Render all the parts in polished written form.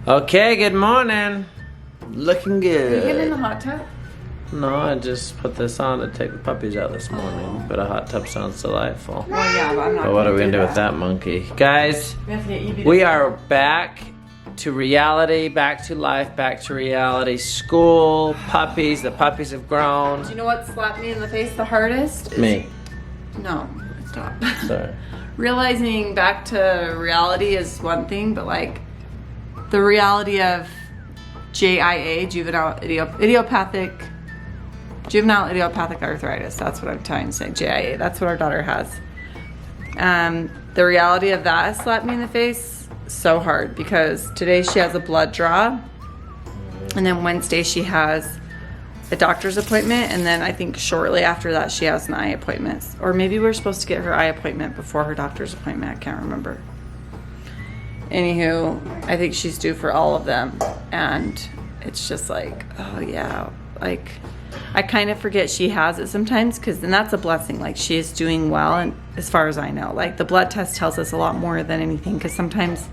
Okay, good morning. Looking good. Are you getting in the hot tub? No, I just put this on to take the puppies out this morning. But a hot tub sounds delightful. Well, yeah, but I'm not. But what are we gonna do with that monkey? Guys, We have to get Evie to we are back to reality, back to life, back to reality. School, puppies, the puppies have grown. Do you know what slapped me in the face the hardest? Me. No, stop. Sorry. Realizing back to reality is one thing, but like the reality of JIA, juvenile idiopathic arthritis. That's what I'm trying to say. JIA. That's what our daughter has. The reality of that slapped me in the face so hard because today she has a blood draw, and then Wednesday she has a doctor's appointment, and then I think shortly after that she has an eye appointment. Or maybe we're supposed to get her eye appointment before her doctor's appointment. I can't remember. Anywho, I think she's due for all of them, and it's just like, oh yeah, like I kind of forget she has it sometimes, because then that's a blessing. Like she is doing well, and as far as I know, like the blood test tells us a lot more than anything, because sometimes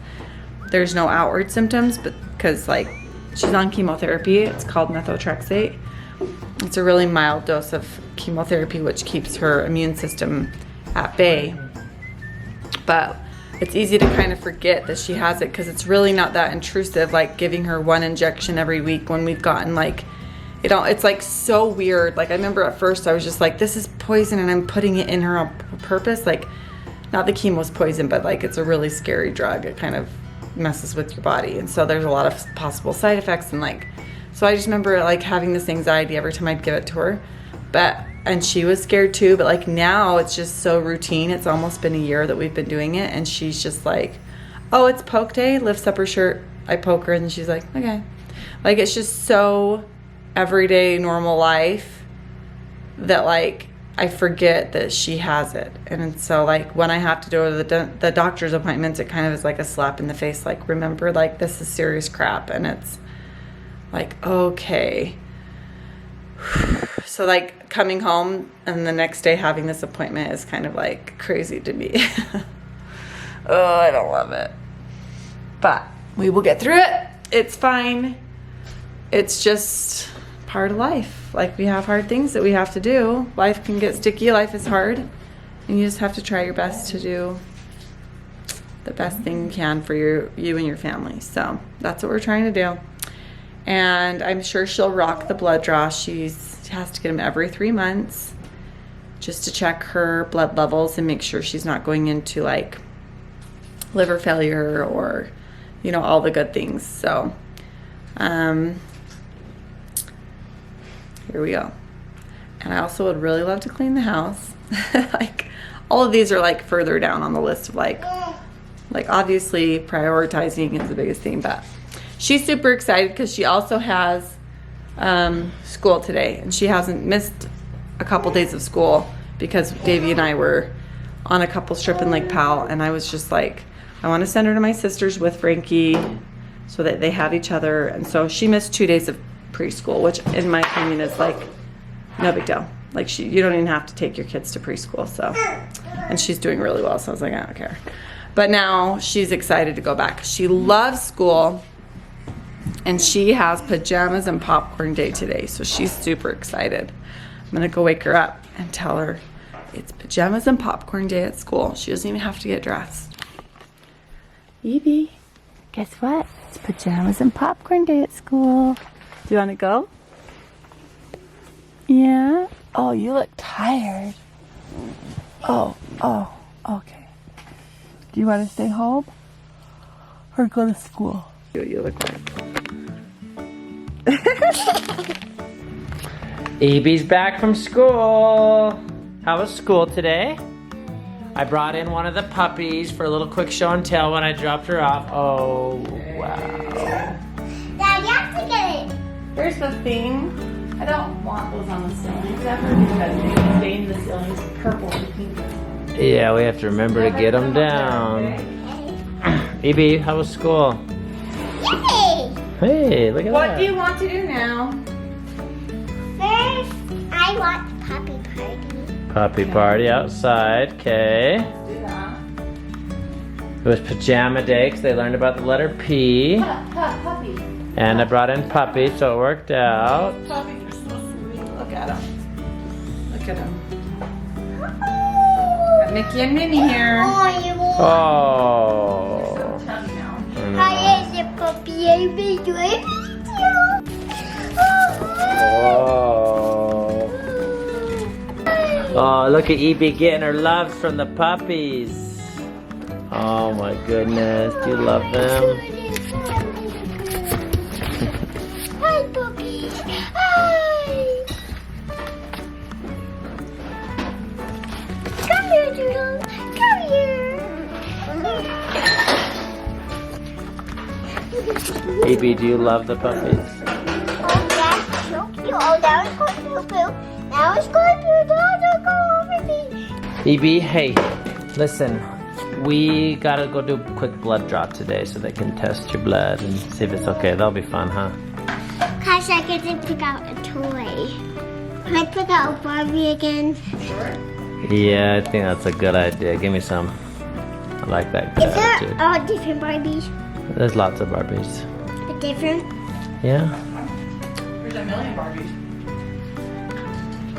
there's no outward symptoms, but because like she's on chemotherapy, it's called methotrexate. It's a really mild dose of chemotherapy, which keeps her immune system at bay. But it's easy to kind of forget that she has it, because it's really not that intrusive, like giving her one injection every week when we've gotten like, it's like so weird. Like I remember at first I was just like, this is poison and I'm putting it in her on purpose. Like not the chemo's poison, but like it's a really scary drug. It kind of messes with your body. And so there's a lot of possible side effects, and like, so I just remember like having this anxiety every time I'd give it to her. And she was scared too, but like now it's just so routine. It's almost been a year that we've been doing it, and she's just like, oh, it's poke day, lifts up her shirt, I poke her, and she's like, okay. Like it's just so everyday normal life that like I forget that she has it. And so like when I have to go to the doctor's appointments, it kind of is like a slap in the face, like remember, like this is serious crap. And it's like, okay. So like coming home and the next day having this appointment is kind of like crazy to me. Oh, I don't love it, but we will get through it. It's fine. It's just part of life. Like we have hard things that we have to do. Life can get sticky. Life is hard, and you just have to try your best to do the best thing you can for you and your family. So that's what we're trying to do. And I'm sure she'll rock the blood draw. She has to get them every 3 months just to check her blood levels and make sure she's not going into like liver failure or, you know, all the good things. So here we go. And I also would really love to clean the house. Like all of these are like further down on the list of like obviously prioritizing is the biggest thing, but she's super excited because she also has school today, and she hasn't missed a couple days of school because Davey and I were on a couples trip in Lake Powell, and I was just like, I want to send her to my sister's with Frankie so that they have each other. And so she missed 2 days of preschool, which in my opinion is like no big deal. Like you don't even have to take your kids to preschool. So, and she's doing really well, so I was like, I don't care. But now she's excited to go back. She loves school. And she has pajamas and popcorn day today, so she's super excited. I'm gonna go wake her up and tell her it's pajamas and popcorn day at school. She doesn't even have to get dressed. Evie, guess what? It's pajamas and popcorn day at school. Do you wanna go? Yeah? Oh, you look tired. Oh, okay. Do you wanna stay home or go to school? You look like. Evie's back from school. How was school today? I brought in one of the puppies for a little quick show and tell when I dropped her off. Oh, wow. Dad, you have to get it. Here's the thing. I don't want those on the ceilings ever because they stain the ceilings purple and pink. Yeah, we have to remember to get them down. Evie, how was school? Yay! Hey, look at that. What do you want to do now? First, I want puppy party. Puppy party outside, okay. Do that. It was pajama day because they learned about the letter P. Puppy. And I brought in Puppy, so it worked out. Puppy, you're so sweet. Look at him. Look at him. Got Mickey and Minnie here. Oh, you want Oh. Chubby now. Hi, is it puppy? I made you. Oh. Oh, look at Evie getting her loves from the puppies. Oh my goodness, do you love them? Hi, puppy. Hi. Come here, Doodle. Come here. Evie, do you love the puppies? Oh, that's so cute. Oh, now it's going to poo. Now it's going to go over me. Evie, hey, listen. We gotta go do a quick blood draw today so they can test your blood and see if it's okay. That'll be fun, huh? Gosh, I get to pick out a toy. Can I pick out a Barbie again? Yeah, I think that's a good idea. Give me some. I like that good Is there attitude. all different Barbies? There's lots of Barbies. A different? Yeah. There's a million Barbies.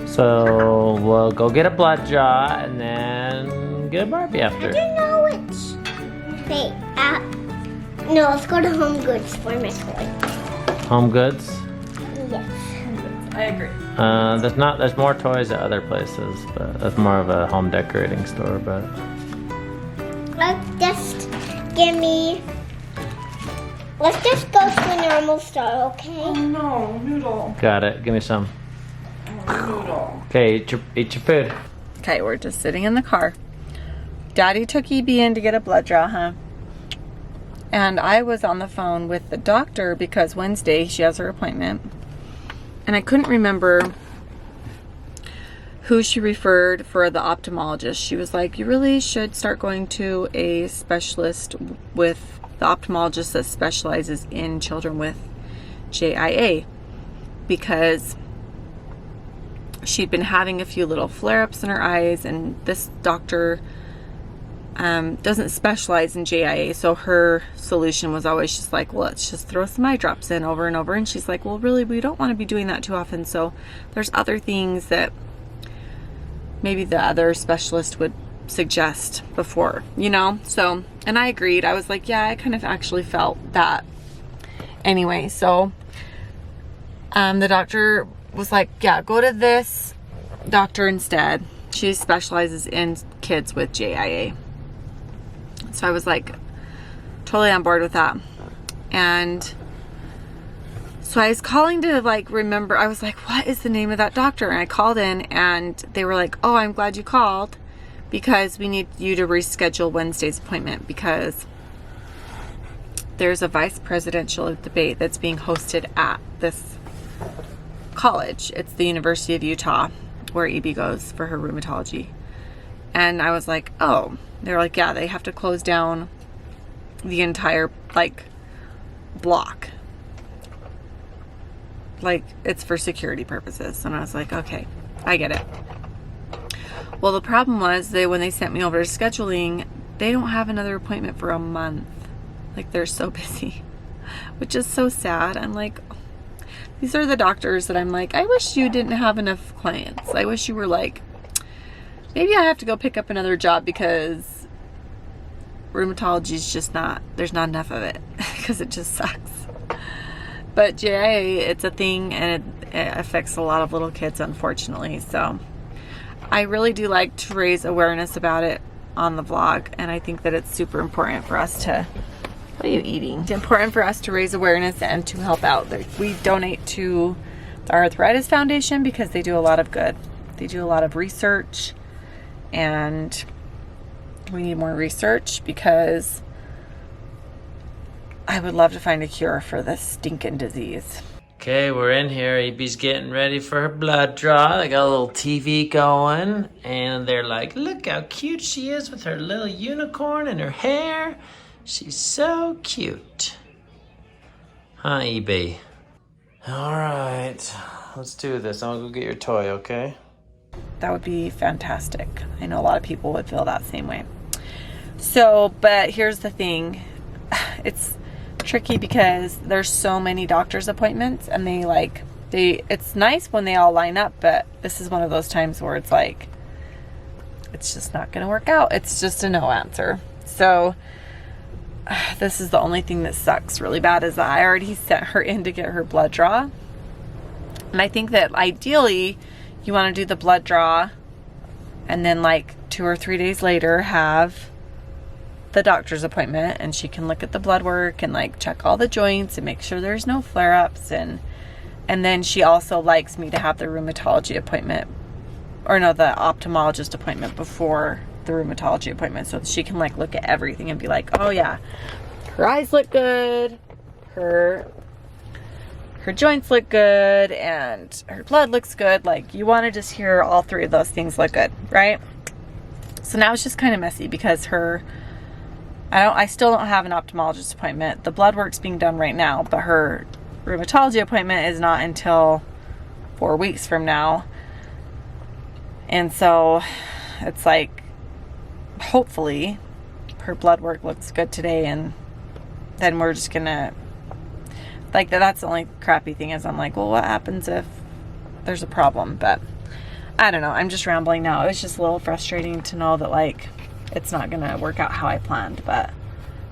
So we'll go get a blood draw and then get a Barbie I after. don't know which. Wait, no, let's go to Home Goods for my toy. Home Goods. Yes. I agree. There's more toys at other places, but that's more of a home decorating store, but Let's just go to a normal store, okay? Oh no, noodle. got it. Give me some. Noodle. Okay, eat your food. Okay, we're just sitting in the car. Daddy took EB in to get a blood draw, huh? And I was on the phone with the doctor because Wednesday she has her appointment. And I couldn't remember who she referred for the ophthalmologist. She was like, you really should start going to a specialist with the ophthalmologist that specializes in children with JIA, because she'd been having a few little flare-ups in her eyes, and this doctor doesn't specialize in JIA, so her solution was always just like, well, let's just throw some eye drops in over and over. And she's like, well, really, we don't want to be doing that too often, so there's other things that maybe the other specialist would suggest before, you know? So, and I agreed. I was like, yeah, I kind of actually felt that anyway. So the doctor was like, yeah, go to this doctor instead. She specializes in kids with JIA. So I was like totally on board with that. And so I was calling to like remember, I was like, what is the name of that doctor? And I called in and they were like, oh, I'm glad you called because we need you to reschedule Wednesday's appointment because there's a vice presidential debate that's being hosted at this college. It's the University of Utah where EB goes for her rheumatology. And I was like, oh, they're like, yeah, they have to close down the entire like block. Like it's for security purposes. And I was like, okay, I get it. Well, the problem was when they sent me over to scheduling, they don't have another appointment for a month. Like they're so busy, which is so sad. I'm like, these are the doctors that I'm like, I wish you didn't have enough clients. I wish you were like, maybe I have to go pick up another job because rheumatology is just there's not enough of it because it just sucks. But JIA, it's a thing and it affects a lot of little kids, unfortunately. So I really do like to raise awareness about it on the vlog. And I think that it's super important for us to, what are you eating? It's important for us to raise awareness and to help out. We donate to the Arthritis Foundation because they do a lot of good. They do a lot of research and we need more research because I would love to find a cure for this stinking disease. Okay, we're in here. EB's getting ready for her blood draw. They got a little TV going, and they're like, look how cute she is with her little unicorn and her hair. She's so cute. Huh, EB? All right, let's do this. I'll go get your toy, okay? That would be fantastic. I know a lot of people would feel that same way. So, but here's the thing. It's tricky because there's so many doctor's appointments, and it's nice when they all line up, but this is one of those times where it's like, it's just not going to work out. It's just a no answer. So this is the only thing that sucks really bad, is that I already sent her in to get her blood draw. And I think that ideally you want to do the blood draw and then like 2 or 3 days later have the doctor's appointment, and she can look at the blood work and like check all the joints and make sure there's no flare-ups. And then she also likes me to have the rheumatology appointment, or no, the ophthalmologist appointment before the rheumatology appointment, so that she can like look at everything and be like, oh yeah, her eyes look good, her joints look good, and her blood looks good. Like, you want to just hear all 3 of those things look good, right? So now it's just kind of messy because I still don't have an ophthalmologist appointment. The blood work's being done right now, but her rheumatology appointment is not until 4 weeks from now. And so it's like, hopefully her blood work looks good today, and then we're just gonna, like, that's the only crappy thing, is I'm like, well, what happens if there's a problem? But I don't know, I'm just rambling now. It was just a little frustrating to know that like it's not gonna work out how I planned, but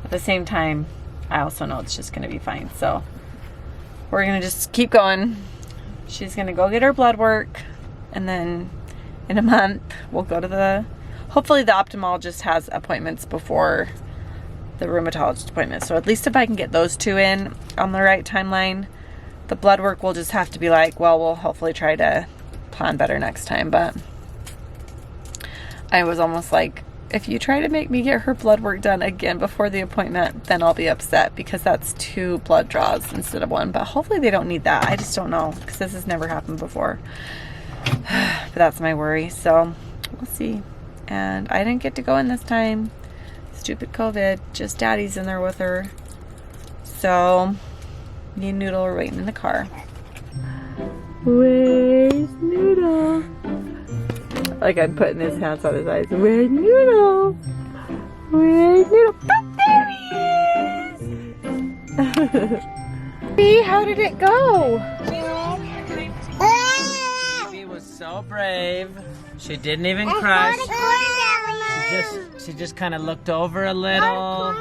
at the same time I also know it's just gonna be fine. So we're gonna just keep going. She's gonna go get her blood work, and then in a month we'll go to hopefully the ophthalmologist has appointments before the rheumatologist appointment. So at least if I can get those 2 in on the right timeline, the blood work will just have to be like, well, we'll hopefully try to plan better next time. But I was almost like, if you try to make me get her blood work done again before the appointment, then I'll be upset, because that's 2 blood draws instead of 1. But hopefully they don't need that. I just don't know, because this has never happened before. But that's my worry. So we'll see. And I didn't get to go in this time. Stupid COVID. Just Daddy's in there with her. So me and Noodle are waiting in the car. Where's Noodle? Like I'm putting his hands on his eyes. Where's Noodle? Where's Noodle? Oh, there he is! See, how did it go? Davey was so brave. She didn't even cry. She just kind of looked over a little.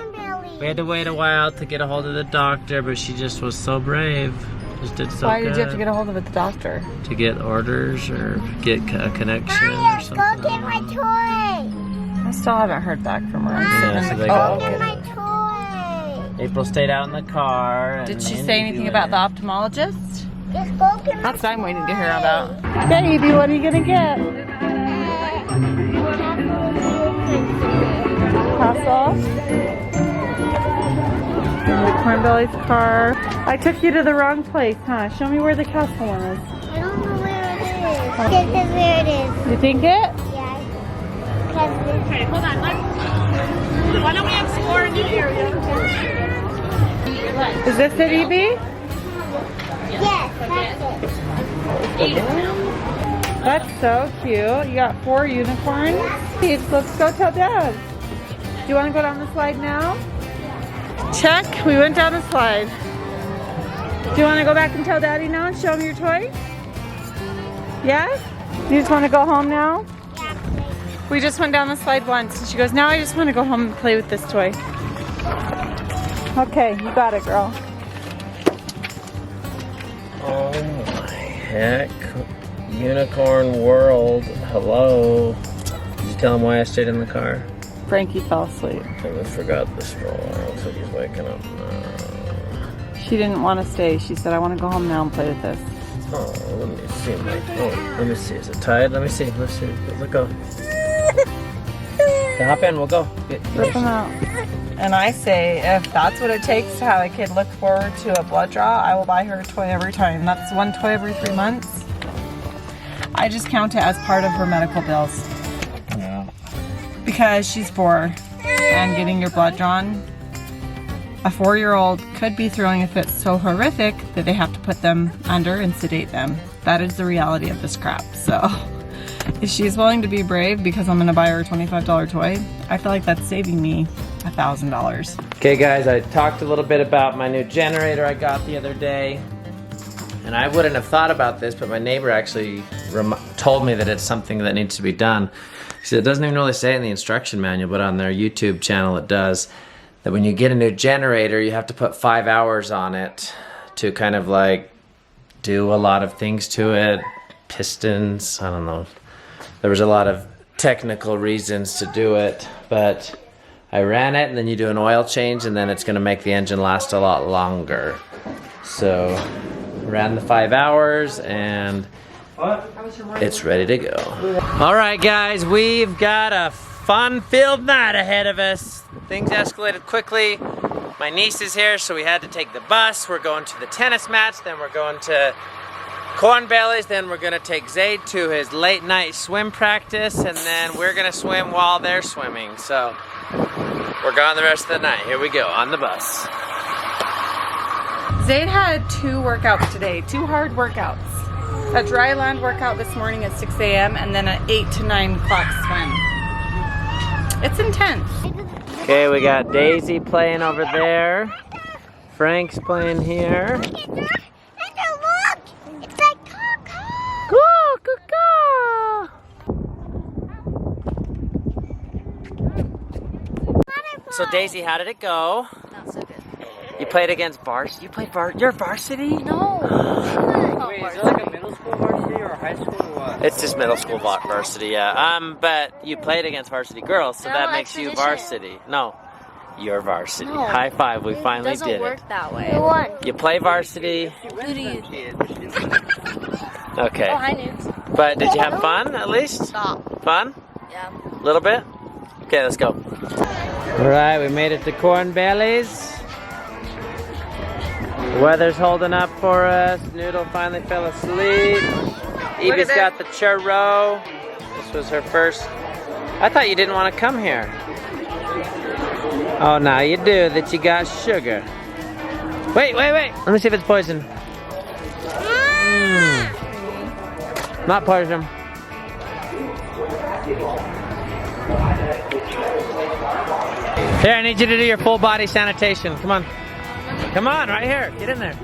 We had to wait a while to get a hold of the doctor, but she just was so brave. Just did so Why good. did you have to get a hold of the doctor? To get orders or get a connection or something. Go get my toy. I still haven't heard back from her. Yeah, so they Go got get my toy. April stayed out in the car. And Did she Mandy say anything went about in. the ophthalmologist? Just go get my That's what I'm waiting to hear about. Baby, what are you gonna get? Castle. The Cornbelly's car. I took you to the wrong place, huh? Show me where the castle one is. I don't know where it is. This is where it is. You think it? Yeah. Okay, hold on. Why don't we explore a new area? Is this it, Evie? Yes, that's it. That's so cute. You got 4 unicorns. Steve, let's go tell Dad. Do you want to go down the slide now? Check. We went down the slide. Do you want to go back and tell Daddy now and show him your toy? Yes? You just want to go home now? Yeah, We just went down the slide once, and she goes, now I just want to go home and play with this toy. Okay, you got it, girl. Oh my heck. Unicorn world. Hello. Did you tell him why I stayed in the car? Frankie fell asleep. I forgot the stroller. Looks like he's waking up now. She didn't want to stay. She said, I want to go home now and play with this. Oh, let me see. Let me see. Is it tied? Let me see. Let's see. Let go. So hop in. We'll go. Rip them out. And I say, if that's what it takes to have a kid look forward to a blood draw, I will buy her a toy every time. That's 1 toy every 3 months. I just count it as part of her medical bills. Yeah. Because she's 4 and getting your blood drawn, a 4-year-old could be throwing a fit so horrific that they have to put them under and sedate them. That is the reality of this crap. So If she's willing to be brave because I'm gonna buy her a $25 toy, I feel like that's saving me $1,000. Okay guys, I talked a little bit about my new generator I got the other day. And I wouldn't have thought about this, but my neighbor actually told me that it's something that needs to be done. She said it doesn't even really say it in the instruction manual, but on their YouTube channel it does. That when you get a new generator, you have to put 5 hours on it to kind of like do a lot of things to it. Pistons, I don't know. There was a lot of technical reasons to do it, but I ran it and then you do an oil change and then it's gonna make the engine last a lot longer. So, ran the 5 hours and it's ready to go. All right guys, we've got a fun-filled night ahead of us. Things escalated quickly. My niece is here, so we had to take the bus. We're going to the tennis match, then we're going to Corn Bellies, then we're gonna take Zade to his late night swim practice, and then we're gonna swim while they're swimming. So we're gone the rest of the night. Here we go, on the bus. Zade had 2 workouts today, 2 hard workouts. A dry land workout this morning at 6 a.m. and then an 8 to 9 o'clock swim. It's intense. Okay, we got Daisy playing over there. Frank's playing here. Look! It's like caw-caw. So Daisy, how did it go? Not so good. You played against varsity? You played you're varsity? No. Wait, is it like a middle school varsity or a high school or what? It's just middle school varsity, yeah. But you played against varsity girls, so No, that makes you expedition. varsity. No, you're varsity. No. High five, we finally It doesn't did work it. that way. The one. You play varsity, Who do you? okay. Oh, hi, noobs. But did you have fun at least? Stop. Fun? Yeah. A little bit? Okay, let's go. All right, we made it to Corn Bellies. The weather's holding up for us. Noodle finally fell asleep. Evie's got the churro. This was her first. I thought you didn't want to come here. Oh, now you do that you got sugar. Wait. Let me see if it's poison. Not poison. Here, I need you to do your full body sanitation. Come on. Come on, right here. Get in there.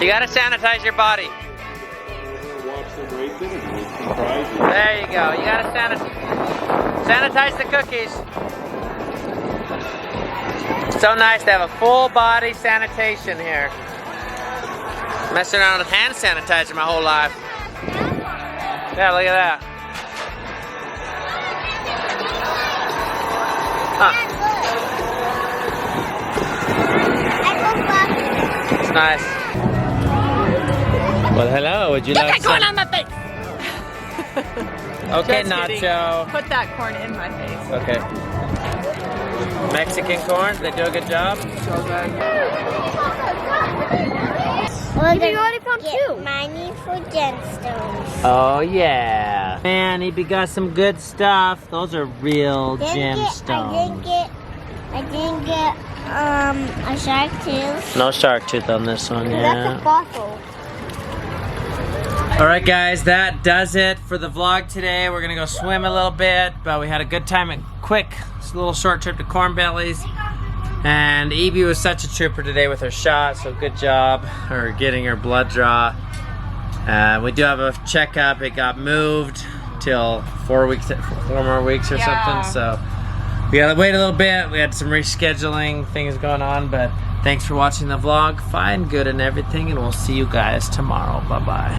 You gotta sanitize your body. There you go. You gotta sanitize the cookies. So nice to have a full body sanitation here. Messing around with hand sanitizer my whole life. Yeah, look at that. Huh. It's nice. Well, hello. Would you like some? on my face! Okay, Just kidding. Nacho. Put that corn in my face. Okay. Mexican corn, they do a good job. Well, you already found 2. Money for gemstones. Oh yeah. Man, he got some good stuff. Those are real gemstones. I didn't get a shark tooth. No shark tooth on this one, That's yeah. a fossil. Alright guys, that does it for the vlog today. We're gonna go swim a little bit, but we had a good time. It's a little short trip to Corn Bellies. And Evie was such a trooper today with her shot, so good job her getting her blood draw. We do have a checkup. It got moved till 4 more weeks or something, so we gotta wait a little bit. We had some rescheduling things going on, but thanks for watching the vlog. Find good in everything, and we'll see you guys tomorrow. Bye-bye.